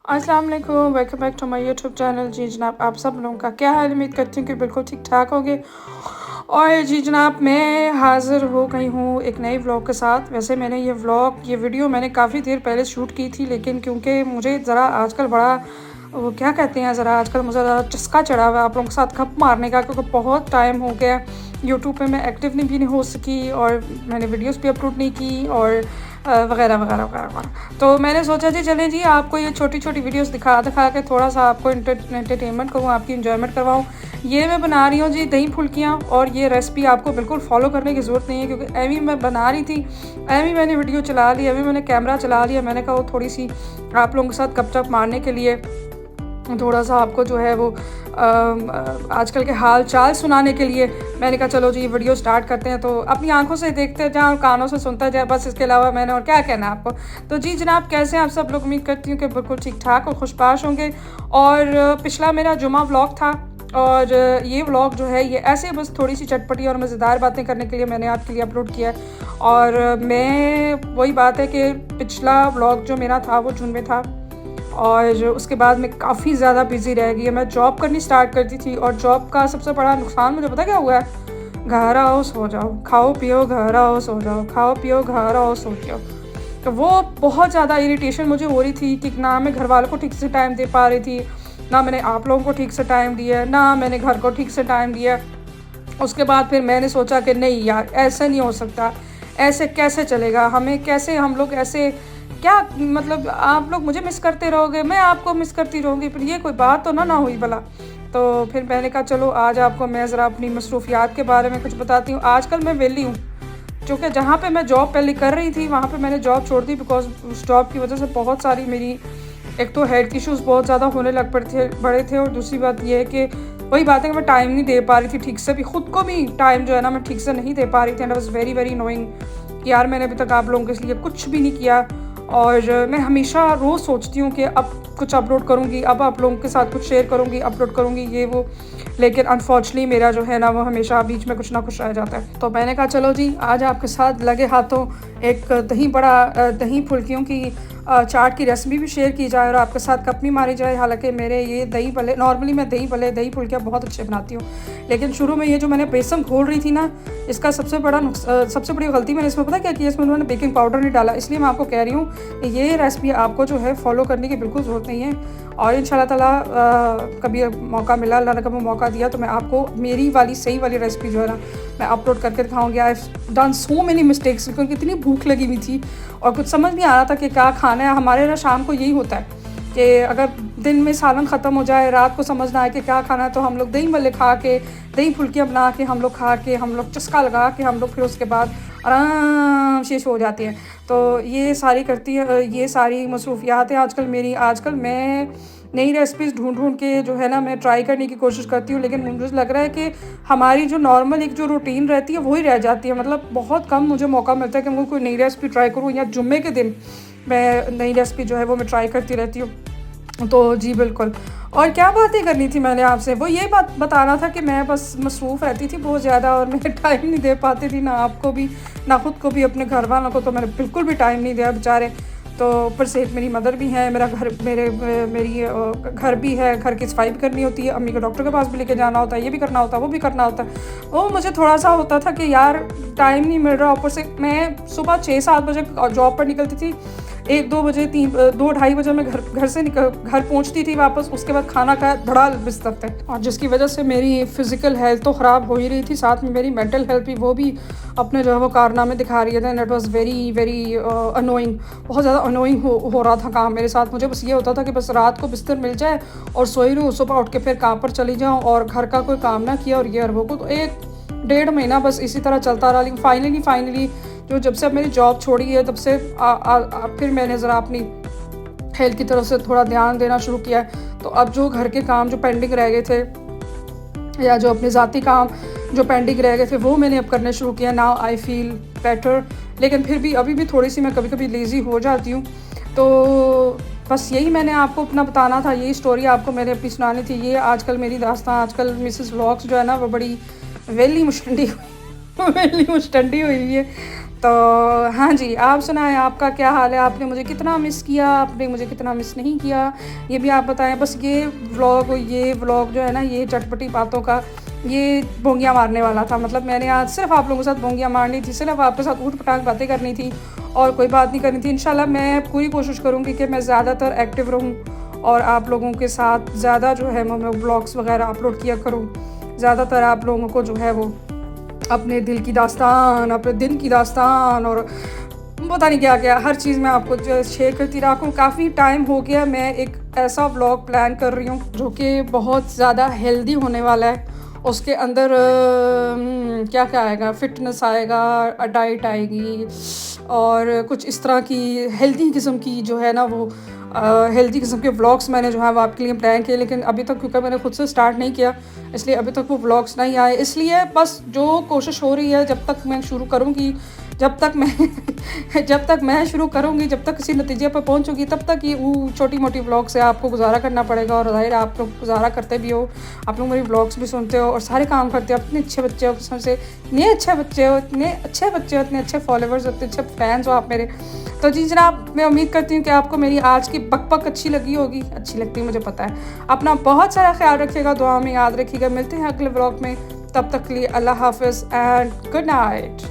अस्सलाम वालेकुम, welcome back to my YouTube channel. जी जनाब, आप सब लोगों का क्या हाल? उम्मीद करती हूँ कि बिल्कुल ठीक ठाक होंगे। और जी जनाब, मैं हाज़िर हो गई हूँ एक नए व्लॉग के साथ। वैसे मैंने ये वीडियो मैंने काफ़ी देर पहले शूट की थी, लेकिन क्योंकि मुझे ज़रा आजकल बड़ा वो क्या कहते हैं, ज़रा आजकल मुझे ज़रा चस्का चढ़ा हुआ है आप लोगों के साथ गप मारने का, क्योंकि बहुत टाइम हो गया यूट्यूब पे मैं एक्टिव भी नहीं हो सकी और मैंने वीडियोस भी अपलोड नहीं की और वगैरह वगैरह वगैरह वगैरह। तो मैंने सोचा जी चलें जी, आपको ये छोटी छोटी वीडियोस दिखा दिखा के थोड़ा सा आपको एंटरटेनमेंट करूँ, आपकी इंजॉयमेंट करवाऊँ। ये मैं बना रही हूँ जी दही फुल्कियाँ, और ये रेसिपी आपको बिल्कुल फॉलो करने की ज़रूरत नहीं है, क्योंकि एवी मैं बना रही थी, एवी मैंने वीडियो चला ली, एवी मैंने कैमरा चला लिया। मैंने कहा वो थोड़ी सी आप लोगों के साथ गपशप मारने के लिए, थोड़ा सा आपको जो है वो आजकल के हाल चाल सुनाने के लिए मैंने कहा चलो जी ये वीडियो स्टार्ट करते हैं। तो अपनी आंखों से देखते जाएं और कानों से सुनते जाए, बस इसके अलावा मैंने और क्या कहना है आपको। तो जी जनाब, कैसे हैं आप सब लोग? उम्मीद करती हूँ कि बिल्कुल ठीक ठाक और खुशबाश होंगे। और पिछला मेरा जुमा व्लॉग था, और ये व्लॉग जो है ये ऐसे बस थोड़ी सी चटपटी और मज़ेदार बातें करने के लिए मैंने आपके लिए अपलोड किया है। और मैं वही बात है कि पिछला व्लॉग जो मेरा था वो जून में था, और उसके बाद मैं काफ़ी ज़्यादा बिज़ी रह गई। मैं जॉब करनी स्टार्ट कर दी थी, और जॉब का सबसे बड़ा नुकसान मुझे पता क्या हुआ है? घर आओ सो जाओ, खाओ पियो घर आओ सो जाओ, खाओ पियो घर आओ सो जाओ। तो वो बहुत ज़्यादा इरिटेशन मुझे हो रही थी कि ना मैं घर वालों को ठीक से टाइम दे पा रही थी, ना मैंने आप लोगों को ठीक से टाइम दिया, ना मैंने घर को ठीक से टाइम दिया। उसके बाद फिर मैंने सोचा कि नहीं यार, ऐसे नहीं हो सकता, ऐसे कैसे चलेगा, हमें कैसे, हम लोग ऐसे क्या, मतलब आप लोग मुझे मिस करते रहोगे, मैं आपको मिस करती रहूँगी, फिर ये कोई बात तो ना हुई भला। तो फिर मैंने कहा चलो आज आपको मैं ज़रा अपनी मसरूफियात के बारे में कुछ बताती हूँ। आजकल मैं वेली हूँ, क्योंकि जहाँ पे मैं जॉब पहले कर रही थी वहाँ पे मैंने जॉब छोड़ दी, बिकॉज उस जॉब की वजह से बहुत सारी मेरी, एक तो हेल्थ इश्यूज़ बहुत ज़्यादा होने लग पड़े थे, और दूसरी बात ये है कि वही बात है कि मैं टाइम नहीं दे पा रही थी ठीक से, भी खुद को भी टाइम जो है ना मैं ठीक से नहीं दे पा रही थी। And I was very very knowing कि यार मैंने अभी तक आप लोगों के लिए कुछ भी नहीं किया। और मैं हमेशा रोज़ सोचती हूँ कि अब कुछ अपलोड करूँगी, अब आप लोगों के साथ कुछ शेयर करूँगी, अपलोड करूँगी, ये वो, लेकिन अनफॉर्चुनेटली मेरा जो है ना वो हमेशा बीच में कुछ ना कुछ रह जाता है। तो मैंने कहा चलो जी आज आपके साथ लगे हाथों एक दही फुल्कियों की चाट की रेसिपी भी शेयर की जाए और आपके साथ कप भी मारी जाए। हालांकि मेरे ये दही भले, नॉर्मली मैं दही फुल्कियाँ बहुत अच्छे बनाती हूँ, लेकिन शुरू में ये जो मैंने बेसन घोल रही थी ना, इसका सबसे बड़ी गलती मैंने इसमें पता क्या किया, इसमें मैंने बेकिंग पाउडर नहीं डाला। इसलिए मैं आपको कह रही हूँ कि ये रेसिपी आपको जो है फॉलो करने की बिल्कुल ज़रूरत नहीं है। और इंशाल्लाह ताला कभी मौका मिला, अल्लाह ने कभी मौका दिया, तो मैं आपको मेरी वाली सही वाली रेसिपी जो है ना मैं अपलोड करके दिखाऊंगी। I have done so many mistakes, क्योंकि इतनी भूख लगी हुई थी और कुछ समझ नहीं आ रहा था कि क्या खाना है। हमारे ना शाम को यही होता है कि अगर दिन में सालन ख़त्म हो जाए, रात को समझ ना आए कि क्या खाना है, तो हम लोग दही भल्ले खा के, दही फुल्कियाँ बना के हम लोग खा के, हम लोग चस्का लगा के, हम लोग फिर उसके बाद आराम से सो जाते हैं। तो ये सारी मसरूफियात है आजकल मेरी। आजकल मैं नई रेसिपीज़ ढूंढ के जो है ना मैं ट्राई करने की कोशिश करती हूँ, लेकिन मुझे लग रहा है कि हमारी जो नॉर्मल एक जो रूटीन रहती है वही रह जाती है। मतलब बहुत कम मुझे मौका मिलता है कि मैं कोई नई रेसिपी ट्राई करूँ, या जुम्मे के दिन मैं नई रेसिपी जो है वो मैं ट्राई करती रहती हूँ। तो जी बिल्कुल। और क्या बातें करनी थी मैंने आपसे, वो ये बात बताना था कि मैं बस मसरूफ़ रहती थी बहुत ज़्यादा, और मैं टाइम नहीं दे पाती थी, ना आपको भी ना खुद को भी, अपने घर वालों को तो मैंने बिल्कुल भी टाइम नहीं दिया बेचारे। तो ऊपर से मेरी मदर भी है, मेरी घर भी है, घर की सफाई भी करनी होती है, अम्मी को डॉक्टर के पास भी लेके जाना होता है, ये भी करना होता है, वो भी करना होता है। वो मुझे थोड़ा सा होता था कि यार टाइम नहीं मिल रहा। ऊपर से मैं सुबह 6-7 बजे जॉब पर निकलती थी, 1-2 बजे 2-2:30 बजे मैं घर पहुंचती थी वापस। उसके बाद खाना खाया, धड़ाल बिस्तर पे, और जिसकी वजह से मेरी फ़िज़िकल हेल्थ तो ख़राब हो ही रही थी, साथ में मेरी मेंटल हेल्थ भी, वो भी अपने जो है वो कारनामे दिखा रही है। And it was very very annoying, बहुत ज़्यादा अनोइंग हो रहा था काम मेरे साथ। मुझे बस ये होता था कि बस रात को बिस्तर मिल जाए और सोई रहूँ, सुबह उठ के फिर काम पर चली जाऊँ, और घर का कोई काम ना किया, और ये और वो को। तो 1-1.5 महीना बस इसी तरह चलता रहा। लेकिन फाइनली जो जब से अब मेरी जॉब छोड़ी है, तब से फिर मैंने ज़रा अपनी हेल्थ की तरफ से थोड़ा ध्यान देना शुरू किया है। तो अब जो घर के काम जो पेंडिंग रह गए थे, या जो अपने ज़ाती काम जो पेंडिंग रह गए थे, वो मैंने अब करने शुरू किया। नाउ आई फील बेटर, लेकिन फिर भी अभी भी थोड़ी सी मैं कभी कभी लेज़ी हो जाती हूँ। तो बस यही मैंने आपको अपना बताना था, यही स्टोरी आपको मैंने अपनी सुनानी थी। ये आजकल मेरी दास्तां, आजकल मिसेस व्लॉग्स जो है ना वो बड़ी वेली मुश्तंडी वेली मुश्तंडी हुई है। तो हाँ जी, आप सुनाएँ आपका क्या हाल है? आपने मुझे कितना मिस किया, आपने मुझे कितना मिस नहीं किया, ये भी आप बताएँ। बस ये व्लॉग जो है ना, ये चटपटी बातों का, ये बोंगियाँ मारने वाला था। मतलब मैंने आज सिर्फ़ आप लोगों के साथ बोंगियाँ मारनी थी, सिर्फ़ आपके साथ ऊट-पटांग बातें करनी थी और कोई बात नहीं करनी थी। इंशाल्लाह मैं पूरी कोशिश करूँगी कि मैं ज़्यादातर एक्टिव रहूँ और आप लोगों के साथ ज़्यादा जो है मैं व्लॉग्स वग़ैरह अपलोड किया करूँ। ज़्यादातर आप लोगों को जो है वो अपने दिल की दास्तान, अपने दिन की दास्तान और पता नहीं क्या-क्या हर चीज़ मैं आपको जो शेयर करती रहा करूँ। काफ़ी टाइम हो गया मैं एक ऐसा व्लॉग प्लान कर रही हूँ जो कि बहुत ज़्यादा हेल्दी होने वाला है। उसके अंदर क्या-क्या आएगा, फ़िटनेस आएगा, डाइट आएगी और कुछ इस तरह की हेल्दी किस्म की जो है ना वो हेल्दी किस्म के व्लॉग्स मैंने जो है वो आपके लिए प्लान किए। लेकिन अभी तक क्योंकि मैंने खुद से स्टार्ट नहीं किया, इसलिए अभी तक वो व्लॉग्स नहीं आए। इसलिए बस जो कोशिश हो रही है, जब तक मैं शुरू करूँगी, जब तक मैं जब तक मैं शुरू करूँगी, जब तक किसी नतीजे पर पहुँचूँगी, तब तक ये वो छोटी-मोटी व्लॉग से आपको गुज़ारा करना पड़ेगा। और ज़ाहिर है आप लोग गुज़ारा करते भी हो, आप लोग मेरी व्लॉग्स भी सुनते हो और सारे काम करते हो। इतने अच्छे बच्चे हो, कसम से इतने अच्छे बच्चे हो, इतने अच्छे बच्चे हो, इतने अच्छे फॉलोवर्स, इतने अच्छे फैन्स हो आप मेरे। तो जी जनाब, मैं उम्मीद करती हूँ कि आपको मेरी आज की बक अच्छी लगी होगी। अच्छी लगती है मुझे पता है। अपना बहुत सारा ख्याल रखिएगा, दुआ में याद रखिएगा। मिलते हैं अगले व्लॉग में, तब तक के लिए अल्लाह हाफ़िज़ एंड गुड नाइट।